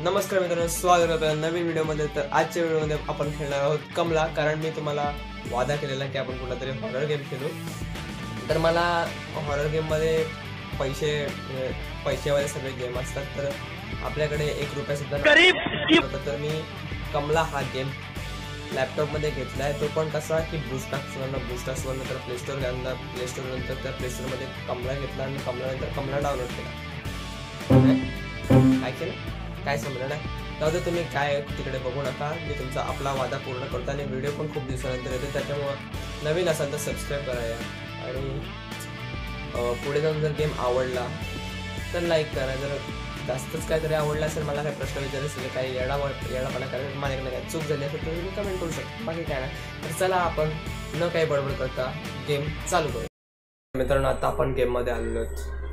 नमस्कार मित्रांनो, स्वागत आहे नवीन व्हिडिओमध्ये। तर आजच्या व्हिडिओमध्ये आपण खेळणार आहोत कमला। कारण मी तुम्हाला वादा केलेला की आपण कुठला तरी हॉरर गेम खेळू। तर मला हॉरर गेममध्ये पैशावाले सगळे गेम असतात, तर आपल्याकडे 1 रुपया सुद्धा नव्हता। तर मी कमला हा गेम लॅपटॉपमध्ये घेतला आहे। तो पण कसा की बूस्टाक्सवरनं तर प्ले स्टोरनंतर त्या प्ले स्टोरमध्ये कमला घेतला आणि कमला डाउनलोड केला। काय केलं काय समजलं नाही, तर तुम्ही काय तिकडे बघू नका। मी तुमचा आपला वादा पूर्ण करतो आणि व्हिडिओ पण खूप दिवसानंतर येतो, त्याच्यामुळं नवीन असाल तर सबस्क्राईब करा आणि पुढे जाऊन जर गेम आवडला तर लाईक करा। जर जास्तच काहीतरी आवडला असेल, मला काही प्रश्न विचारायचे असेल, काही येडापणा करायला माझ्याकडे काही चूक झाली असेल तर तुम्ही कमेंट करू शकता, बाकी काय नाही। तर चला आपण न काही बडबड करता गेम चालू करू। मित्रांनो, आता आपण गेममध्ये आलेलो आहोत।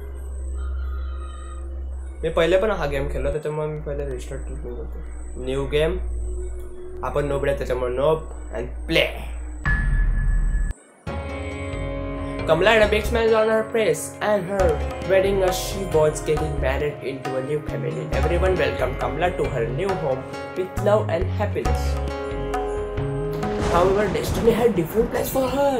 मी पहिले पण हा गेम खेळलो, त्याच्यामुळे मी पहिले रिस्टार्ट करतो। न्यू गेम, आपण नोबड आहे त्याच्यामुळे नोब अँड प्ले। Kamla had a big smile on her face and her wedding as she was getting married into a new family. Everyone welcomed Kamla to her new home with love and happiness. However, destiny had different plans for her.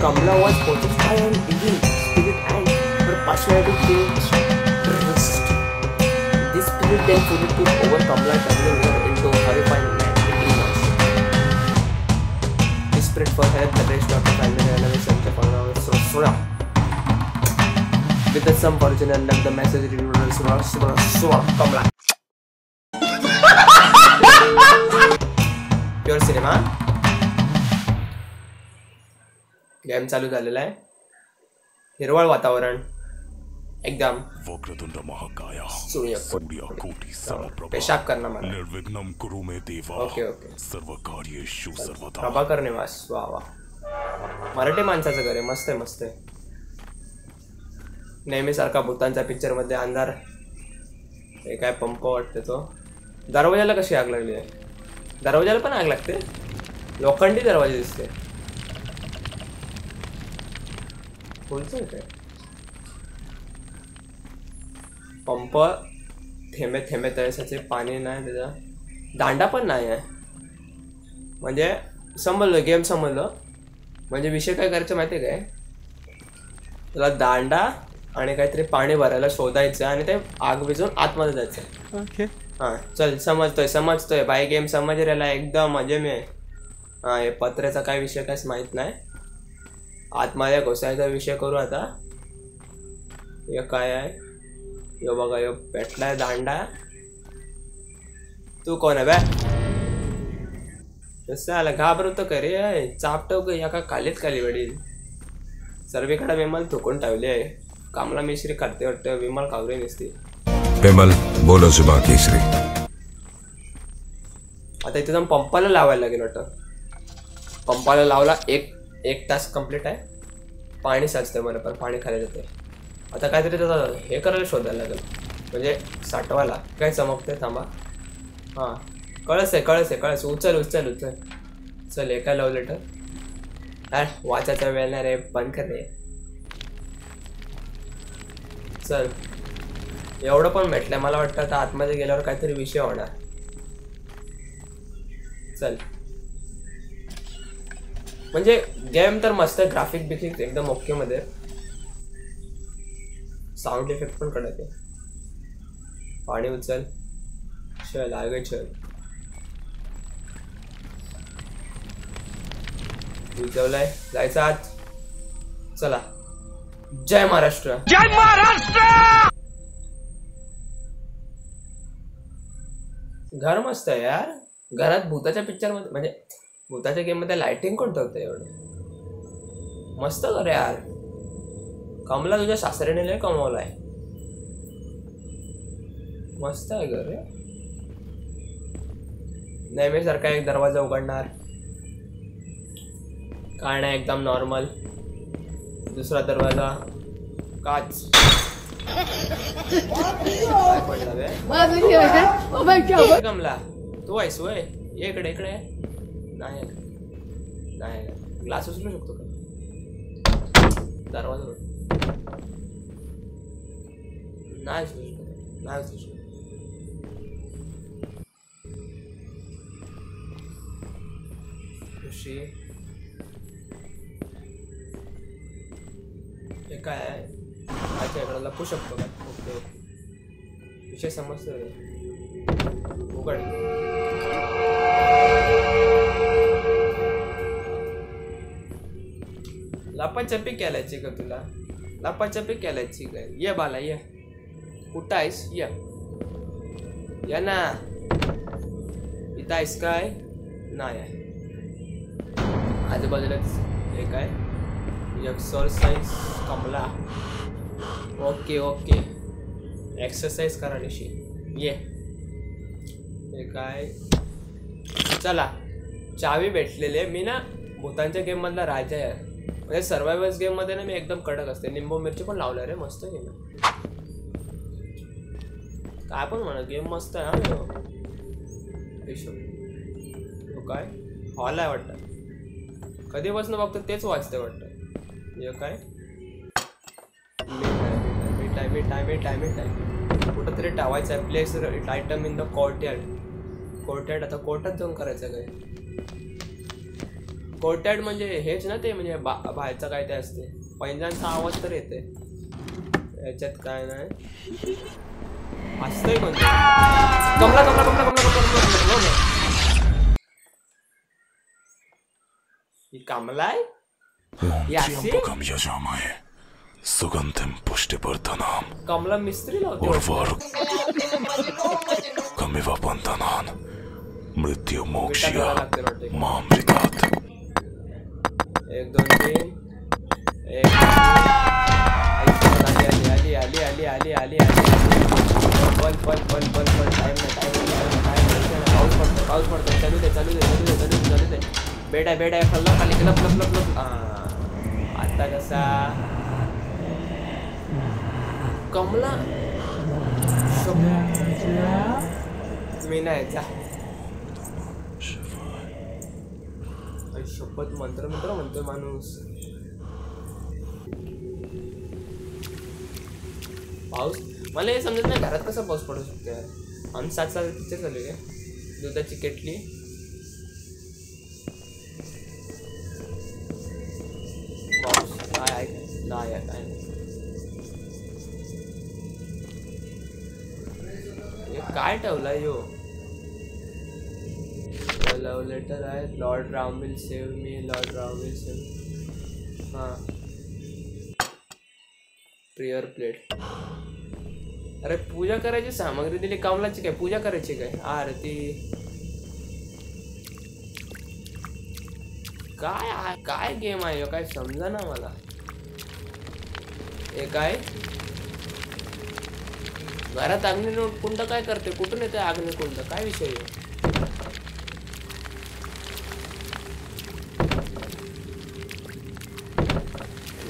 Kamla was possessed by an evil spirit and her personality changed drastically. This spirit then fully took over Kamla, turning her into a horrifying man eating monster. Desperate for help, the rest of the family ran away searching for her. With some fortune and left the message Kamla. Pure cinema. Game चालू झालेला आहे। हिरवळ वातावरण, एकदम वक्रतुंड महाकाय सूर्यकोटि समप्रभ पेशाब करना मला निर्विघ्नं कुरु मे देवा। ओके सर्व कार्येषु सर्वदा। प्रभाकर निवास, वा वा, मराठी माणसाचं घर आहे। मस्त आहे मस्त आहे। नेहमीसारखा भूतांच्या पिक्चर मध्ये अंधार। हे काय पंप वाटते तो। दरवाजाला कशी आग लागली आहे? दरवाजाला पण आग लागते? लोखंडी दरवाजे दिसते। काय पंप, थेंबे थेंबे तळ्याचे पाणी नाही, त्याचा दांडा पण नाही आहे। म्हणजे समजलं, गेम समजलं। म्हणजे विषय काय करायचं माहिती आहे काय? त्याला दांडा आणि काहीतरी पाणी भरायला शोधायचं आणि ते आग विझून आतमध्ये जायचं। ओके हां, चल समजतोय बाई, गेम समज राहिला एकदम मजे में। हां, हे पत्र्याचा काय विषय काहीच माहीत नाही। आतमध्ये घुसायचा विषय करू आता। हे काय आहे? यो बघा, यो पेटलाय दांडा। तू कोण आहे बे? कसं आलं? घाबरतो का रे? चापटव ग या का खालीच खाली वडील। सर्वीकडे विमल थुकून ठेवली आहे। कामला मिश्री करते वाटतं, विमल खावरी नसते। विमल बोलो जुबा केसरी। आता इथे जाऊन पंपाला लावायला लागेल वाटतं। पंपाला लावला, एक तास कंप्लीट आहे। पाणी साचतंय मला, पण पाणी खाली जाते। आता काहीतरी त्याचा हे करायला शोधायला लागेल, म्हणजे साठवायला। काय चमकते? थांबा। हां, कळस आहे। उचल चल, हे काय लव लेटर? अरे वाचायचा वेळ नाही रे, बंद कर रे। चल, एवढं पण भेटलंय। मला वाटतं आता आतमध्ये गेल्यावर काहीतरी विषय होणार। चल, म्हणजे गेम तर मस्त आहे, ग्राफिक बिफिक एकदम ओके मध्ये। साऊंड इफेक्ट पण कडक आहे। पाणी उचल, चल आगे चल। उचवलाय, जायचं आत। चला, जय महाराष्ट्र। जय महाराष्ट्र। घर मस्त आहे यार। घरात भूताच्या पिक्चर मध्ये, म्हणजे भूताच्या गेम मध्ये लाइटिंग कोण ठेवतं एवढं? मस्त घर यार। कमला तुझ्या सासऱ्याने लय कमवलाय। मस्त आहे घर रे। नेहमीसारखा एक दरवाजा उघडणार, काय नाही, एकदम नॉर्मल। दुसरा दरवाजा, काच। काय पडला बे? कमला तू आहेस वय? इकडे नाही, ग्लास उचलू शकतो का? दरवाजा नाही नाही खुशी हे काय आहे? अच्छा इकडे लपू शकतो का? ओके ओके विषय समजतोय. उघड. लपाछपी केलायची का तुला? लपाछपी केलायची काय? ये बाला ये. कुठं आहेस? या ना. इथं आहेस काय? नाही आहे. आजूबाजूलाच हे काय? Exercise Kamala. Okay okay exercise करा निशी. ये हे काय? चला चावी भेटलेले. मी ना भूतांच्या गेम मधला राजा आहे. म्हणजे सर्वायवल्स गेम मध्ये ना मी एकदम कडक असते. निंबू मिरची पण लावलं रे. मस्त गेम आहे. काय पण म्हणा गेम मस्त आहे. हा काय हॉल आहे वाटतं. कधीपासून बघतो तेच वाचते वाटतं. हे काय? कुठं तरी टावायचं आहे. Place item in the courtyard. आता कोर्टात जाऊन करायचं काय? कोर्टयार्ड म्हणजे हेच ना ते म्हणजे बाहेरचं काय ते असते. पैंजणांचा आवाज तर येते. याच्यात काय नाही असतंय कोणतं. कमला कमला कमला कमला कमला ही कमला आहे. सुगंधिम पुष्टिवर्धनाम कमला मिस्त्री लावते. कमिवा बंधनान मृत्यु मोक्षया मामृतात. 1 2 3 आली पल टाइम पाऊस पडतो. चालू दे. बेड आहे खाल्ला खाली लप. आता कसा कमला मी नाही जा. शपथ मंत्र म्हणतोय माणूस. पाऊस मला हे समजत नाही घरात कसा पाऊस पडू शकतो. आम्ही 7 पिक्चर चालू आहे. दुधाची केटली. पाऊस काय नाही. काय ठेवलाय यो? लव लेटर आहे. Lord Ram will save me. हां प्रेयर प्लेट. अरे पूजा करायची सामग्री दिली. कमलाची काय पूजा करायची काय? आरती काय गेम आहे काय समजा ना मला. हे काय घरात अग्निकुंड काय करते? कुठून येते अग्निकुंड? काय विषय आहे?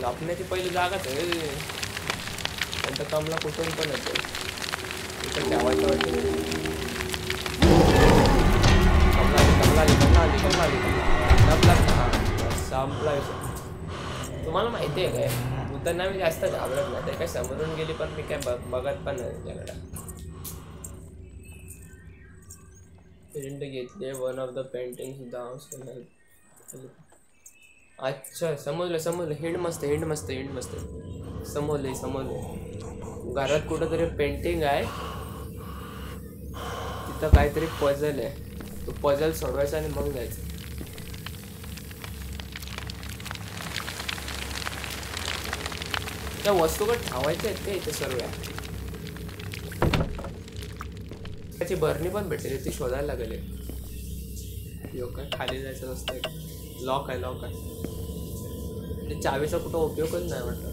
लपण्याची पहिली जागाच आहे. नंतर कमला कुठून पण येतो. इकडे ठेवायचं वाटतं. संपला विषय. तुम्हाला माहिती आहे काय भूतांना मी जास्त घाबरत नाही. ते काय समोरून गेली पण मी काय बघत पण नाही त्याच्याकडे. प्रिंट घेतले. वन ऑफ द पेंटिंग अच्छा समजलं. हिंड मस्त समजले. घरात कुठंतरी पेंटिंग आहे. तिथं काहीतरी पझल आहे. तो पझल सोडवायचा आणि मग जायचं. त्या वस्तूकडे ठेवायच्या आहेत ते इथे सर्व. त्याची बरणी पण भेटली. ती शोधायला लागेल. काय खाली जायचं नसतं. लॉक आहे. ते चावीचा कुठं उपयोगच नाही वाटत.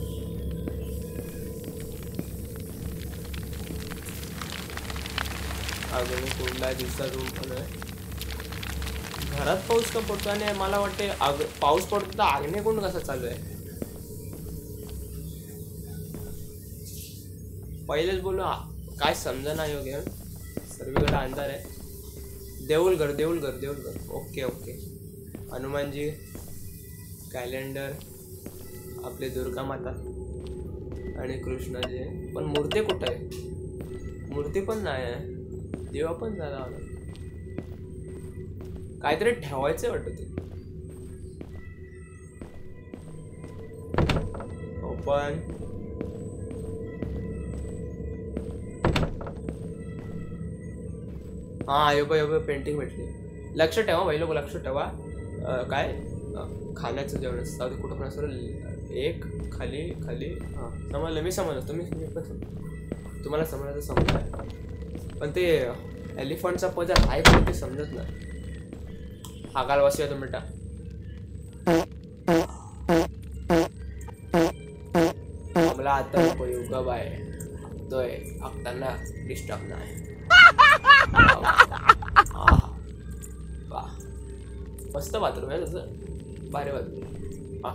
अजून कुठला दिवसा रूम पण आहे. घरात पाऊस का पडतो आणि मला वाटते पाऊस पडतो तर अग्निकुंड कसा चालू आहे? पहिलेच बोलू काय समजा नाही हो गेम. सर्वीकडे अंधार आहे. देऊळघर. ओके हनुमानजी. कॅलेंडर. आपली दुर्गा माता. आणि कृष्णाची आहे. पण मूर्ती कुठं आहे? मूर्ती पण नाही आहे. देवा पण झाला काहीतरी ठेवायचं वाटत ते. ओपन. हा यो पेंटिंग भेटली. लक्ष ठेवा भाई लोक, लक्ष ठेवा. काय खाण्याचं जेवण असतं कुठं पण असं एक खाली खाली. हां समजलं, मी समजलं. तुम्ही पण तुम्हाला समजायचं समजलं. पण ते एलिफंटचा पजल आहे पण ते समजत नाही. हा काल वाचूया तुम्ही बेटा. आम्हाला आता उपयोग आहे तोय आखताना डिस्टर्ब नाही. मस्त बाथरूम आहे तसं, भारी बाथरूम. हा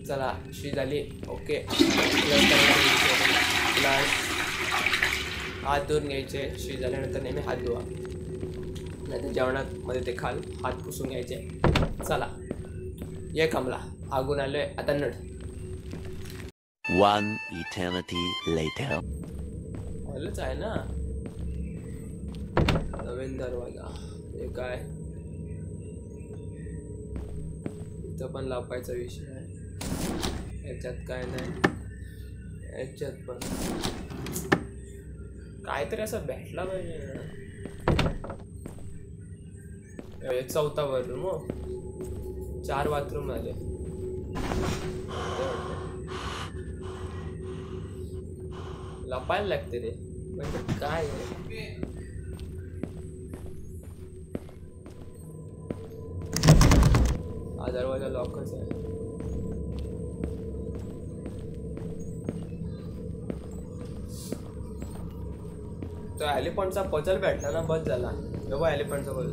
चला शी झाली. ओके. हात धुवून घ्यायचे. शी झाल्यानंतर नेहमी हात धुवा, नाही तर जेवणात मध्ये ते खाल हात पुसून घ्यायचे. चला ये कमला, आगून आलोय आता. नड. One eternity later. हॉलच आहे ना. नवीन दरवाजा. हे काय? इथं पण लपायचा विषय आहे. याच्यात काय नाही. याच्यात पण काहीतरी असं भेटला पाहिजे. चौथा बाथरूम. हो 4 बाथरूम आले. लपायला लागते रे. म्हणजे काय हा दरवाजा लॉकच आहे. तो एलिफंटचा पजल भेटला ना, बस झाला. बघा एलिफंटचा पजल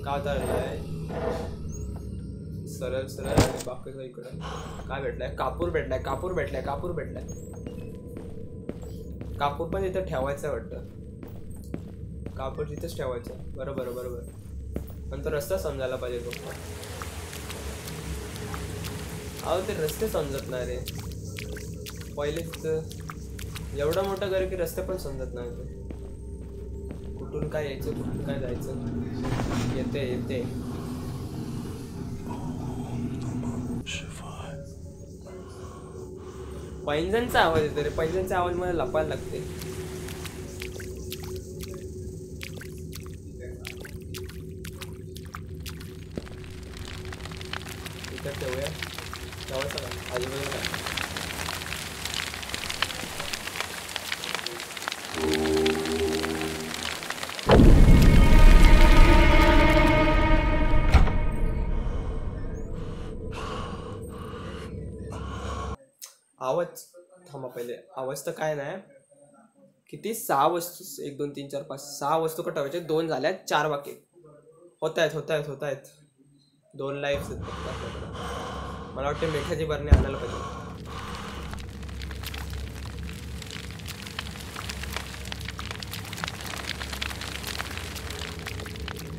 का धरलाय सरळ सरळ. आणि बाकीचं इकडं काय भेटलाय? कापूर भेटलाय. कापूर भेटलाय. कापूर भेटलाय. कापूर पण इथं ठेवायचं वाटतं. कापूर तिथंच ठेवायचं. बरोबर बरोबर. पण तो रस्ता समजायला पाहिजे. तो अहो ते रस्ते समजत नाही रे. पहिले तिथं एवढं मोठं घर की रस्ते पण समजत नाही. ते कुठून काय यायचं, कुठून काय जायचं. येते येते. पैंजणचा आवाज येतो रे. पैंजणचा आवाज मला लपायला लागते. इथं ठेवूया. ठेवायचं का आजूबाजूला? आवाज थांबा पहिले. आवाज तर काय नाही. किती 6 वस्तू. 1 2 3 4 5 6 वस्तू कटवायचे. 2 झाल्या. 4 बाकी होत आहेत. 2 लाईफ. मला वाटते मिठाची बरणी आणायला पाहिजे.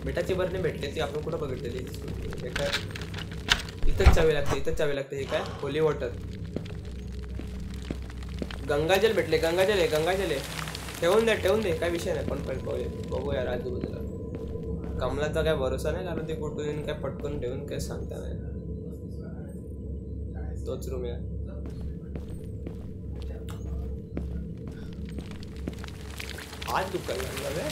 मिठाची बरणी भेटली ती आपण कुठं बघितलेली? हे काय? इथंच चावी लागते. हे काय? Holy water. गंगाजल भेटले. गंगाजल आहे. ठेवून दे. काय विषय नाही. पण बघू यार आजूबाजूला. कमलाचा काय भरोसा नाही, कारण ते कुठून येऊन काय पटकन ठेवून काय सांगता नाही. तोच रूम आहे. हात दुखायला लागला काय?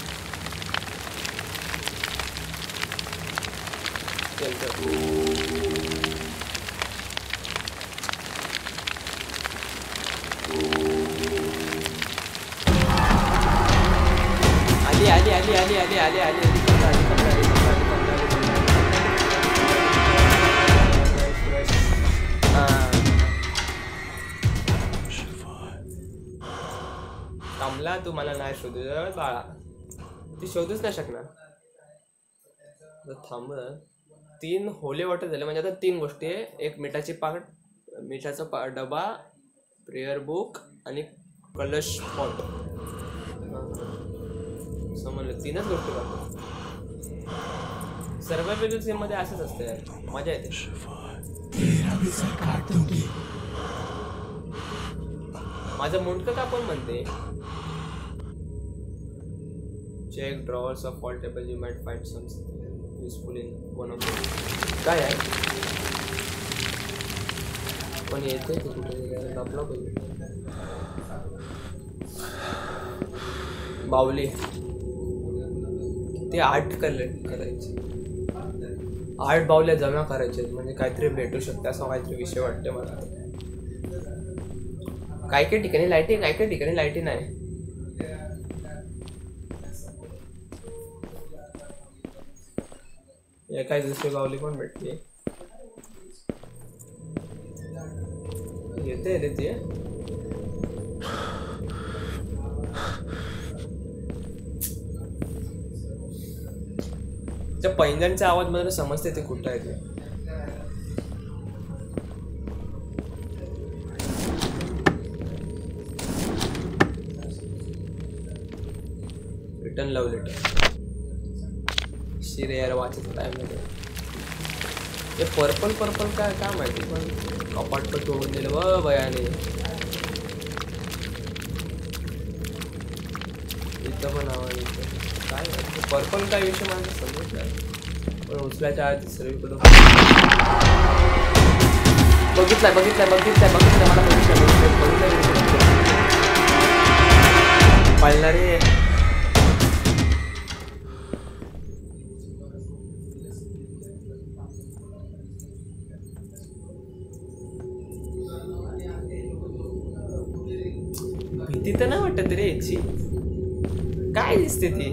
आली. कमला तू मला नाही शोधू बाळा. ती शोधूच नाही शकणार. थांब. 3 होली वॉटर झाले म्हणजे आता 3 गोष्टी आहे. एक मिठाचा डबा, प्रेयर बुक आणि कलश पॉट. समजलं. 3च गोष्टी करतो. सर्वायवल गेम मध्ये असंच असतं यार. मजा येते. माझं मुंडकं का पण म्हणते check drawers of all table you might find something useful in one of काय आहे पण येते ते कुठे आपला बावली ते 8 करायचे 8 बावल्या जमा करायचे म्हणजे काहीतरी भेटू शकते असा काहीतरी विषय वाटते मला काय काय ठिकाणी लाईटी काय काय ठिकाणी लाईटी नाही एकाच दुसरी बावली पण भेटली येते रे ते त्या पैंजणचा आवाज मला समजते ते कुठं आहे ते रिटर्न लव लेटर शिरे यार वाचायचं टाइम मध्ये हे पर्पल पर्पल काय काय माहिती पण कपाट पण तोडून दिलं व बयाने इथं पण आवाज येतो काय पर्पल काय विषय मला समजत नाही पण उचलायच्या आधी सर्वीकडं बघितलाय मला बघितलं पाळणार रे भीती तर नाही वाटत रे याची काय दिसते ती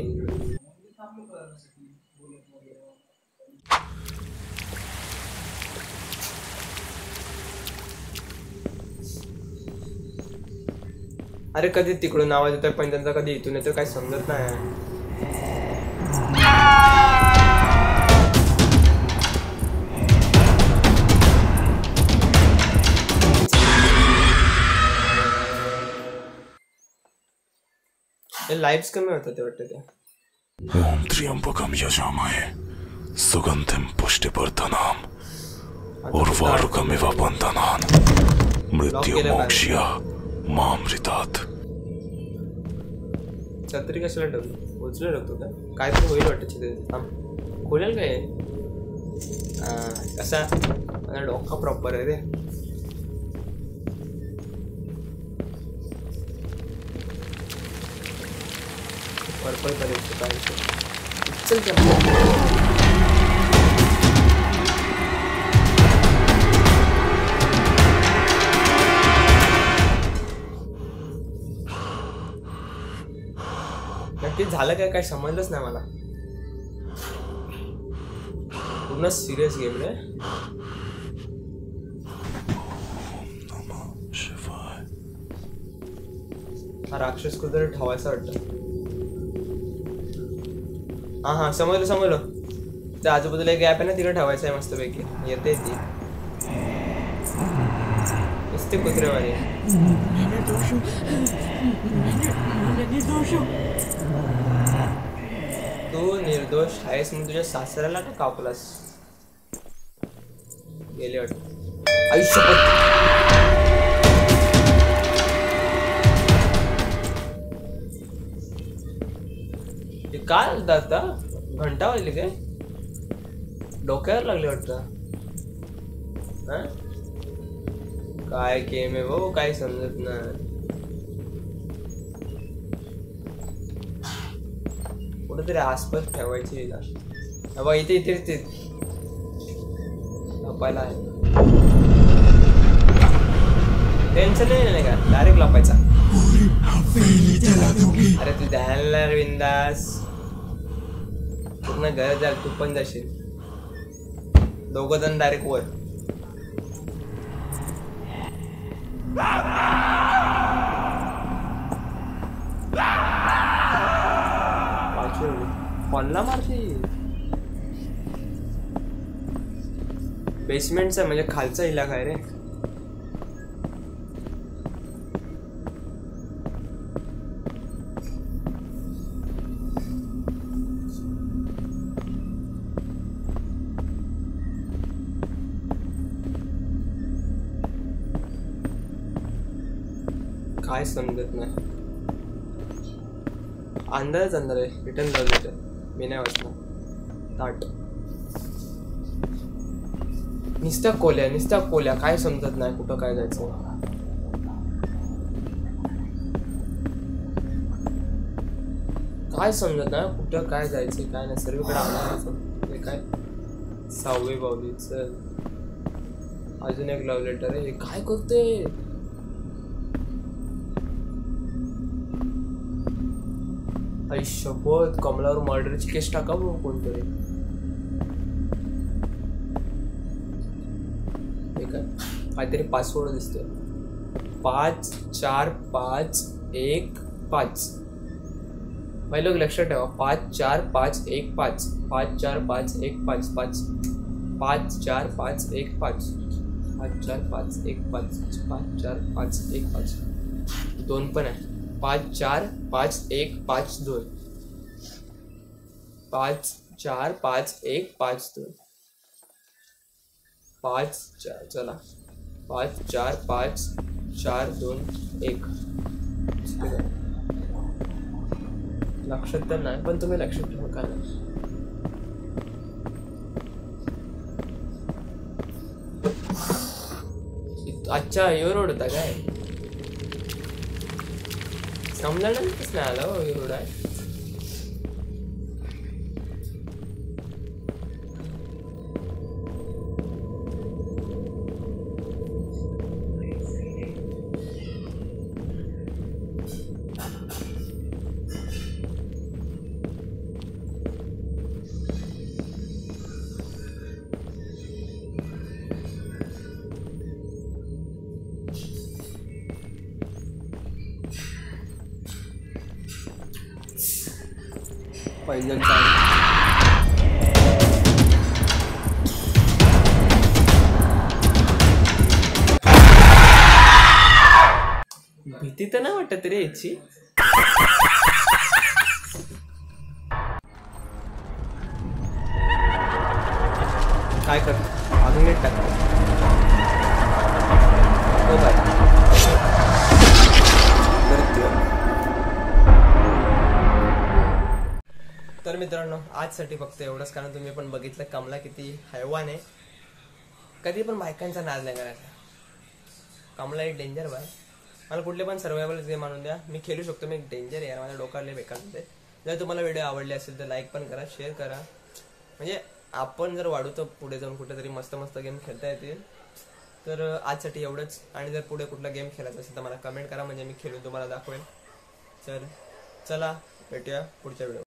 अरे कधी तिकडून आवाज येतोय पण त्यांचा कधी इथून येतोय काही समजत नाही लाइव्स कमी होतात ते वाटतं ते ओम त्र्यंबकम यजामहे सुगंधिम पुष्टिवर्धनम उर्वारुकमिव बन्धनान् मृत्युमोक्ष्य मामृतात् छत्री कशाला ठेवतो उचलू शकतो का काय तर होईल वाटतं छत्री थांब खोलेल काय कसा माझा डोका प्रॉपर आहे रे पर्पल करायचं काय चल नक्की झालं काय समजलंच नाही मला पूर्ण सिरियस गेम रे हा राक्षस कुठे ठेवायचा वाटतं हा समजलं त्या आजूबाजूला एक गॅप आहे ना तिकडे ठेवायचं आहे मस्तपैकी येते ती नुसते कुत्रेवाणी तू निर्दोष आहेस म्हणून तुझ्या सासऱ्याला का कापलास गेले वाटत आयुष्यपत काय होतं आता घंटा वाजली काय डोक्यावर लागले वाटतं काय गेम आहे भाऊ काय समजत नाही कुठेतरी आसपास ठेवायची बाबा इथे लपायला आहे टेन्शन नाही का डायरेक्ट लपायचा अरे तू द्यायला बिंदास पूर्ण घर जाल तू पण जाशील दोघं जण डायरेक्ट वर पल्ला मारते बेसमेंटचा म्हणजे खालचा इलाका आहे रे काय समजत नाही. अंधारच अंधार आहे. रिटर्न जाऊ देते मी नाही वाचणार. ताट निस्ता कोल्या काय समजत नाही कुठं काय जायचं. काय समजत नाही कुठं काय जायचं काय नाही. सर्वीकडे आणायचं काय 6वी बावलीच. अजून एक लव्ह लेटर आहे. काय करते आई शपथ. कमलावर मर्डरची केस टाका बघ कोणतरी. काहीतरी पासवर्ड दिसतोय. 54515. पहिलं लक्षात ठेवा. 54515 54515 54515 54515 54515. 2 पण आहे. 54515 54515 5 चला 54541. लक्षात तर नाही पण तुम्ही लक्षात ठेवा काय नाही. अच्छा यो रोड होता काय समजलं नाही. कसं नाही आलं यो रोड आहे. पैदल भीती तर नाही वाटत रे याची. काय कर अजून एक टाक. हो बाय. तर मित्रांनो आजसाठी फक्त एवढंच. कारण तुम्ही पण बघितलं कमला किती हैवान आहे. कधी पण बायकांचा नाद नाही करायचा. कमला एक डेंजर बाय. मला कुठले पण सर्वायवल गेम आणून द्या मी खेळू शकतो. मी डेंजर आहे माझ्या डोक्याला बेकार होते. जर तुम्हाला व्हिडिओ आवडले असेल तर लाईक पण करा शेअर करा. म्हणजे आपण जर वाढू तर पुढे जाऊन कुठेतरी मस्त मस्त गेम खेळता येतील. तर आजसाठी एवढंच. आणि जर पुढे कुठला गेम खेळायचा असेल तर मला कमेंट करा म्हणजे मी खेळून तुम्हाला दाखवेल. तर चला भेटूया पुढच्या व्हिडिओ.